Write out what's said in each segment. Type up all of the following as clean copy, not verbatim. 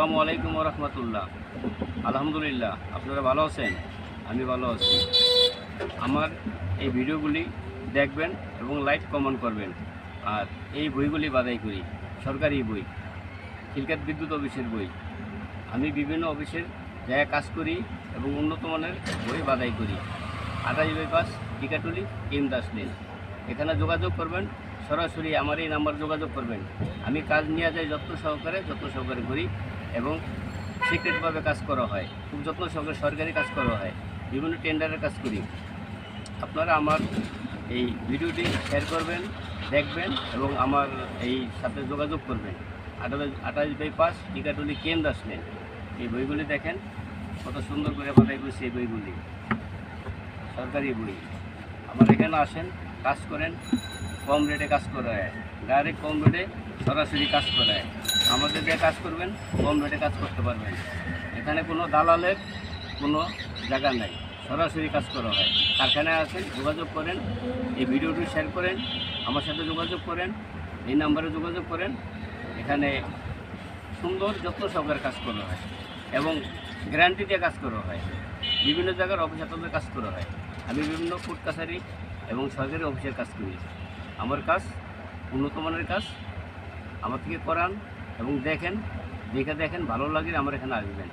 আসসালামু আলাইকুম ওয়া রাহমাতুল্লাহ। আলহামদুলিল্লাহ, আপনারা ভালো আছেন? আমি ভালো আছি। আমার এই ভিডিওগুলি দেখবেন এবং লাইক কমেন্ট করবেন। আর এই বইগুলি বাছাই করি, সরকারি বই, খিলগাঁও বিদ্যুৎ অফিসের বই। আমি বিভিন্ন অফিসের জায়গায় কাজ করি এবং উন্নত মানের বই বাছাই করি। 28 bypass, Tikatuli, M Das lane. এখানে যোগাযোগ করবেন, সরাসরি আমার এই নাম্বার যোগাযোগ করবেন। আমি কাজ নিয়ে যাই যত্ন সহকারে করি এবং সিক্রেটভাবে কাজ করা হয়, খুব যত্ন সহকারে সরকারি কাজ করা হয়, বিভিন্ন টেন্ডারের কাজ করি। আপনারা আমার এই ভিডিওটি শেয়ার করবেন, দেখবেন এবং আমার এই সাথে যোগাযোগ করবেন। 28 বাইপাস, টিকাটুলি, কেম দাস লেন। এই বইগুলি দেখেন কত সুন্দর করে বাছাই করছি। এই বইগুলি সরকারি বই। আমার এখানে আসেন, কাজ করেন, কম রেটে কাজ করায়, ডাইরেক্ট কম রেটে সরাসরি কাজ করায়। আমাদের দিয়ে কাজ করবেন, কম রেটে কাজ করতে পারবেন। এখানে কোনো দালালের কোনো জায়গা নাই, সরাসরি কাজ করা হয়। কারখানায় আসেন, যোগাযোগ করেন, এই ভিডিওটি শেয়ার করেন, আমার সাথে যোগাযোগ করেন, এই নাম্বারে যোগাযোগ করেন। এখানে সুন্দর যত্ন সহকারে কাজ করা হয় এবং গ্যারান্টি দিয়ে কাজ করা হয়। বিভিন্ন জায়গার অফিস আদালতের কাজ করা হয়। আমি বিভিন্ন কোর্ট কাছারি এবং সরকারি অফিসের কাজ করি। আমার কাজ উন্নত মানের কাজ। আমার থেকে করান এবং দেখেন ভালো লাগে, আমার এখানে আসবেন।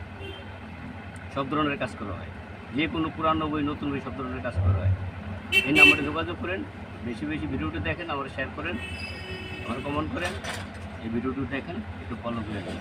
সব ধরনের কাজ করা হয়, যে কোনো পুরানো বই, নতুন বই, সব ধরনের কাজ করা হয়। এই নাম্বারে যোগাযোগ করেন, বেশি ভিডিওটি দেখেন, আমার শেয়ার করেন, আমার কমেন্ট করেন, এই ভিডিওটি দেখেন, একটু ফলো করে দেন।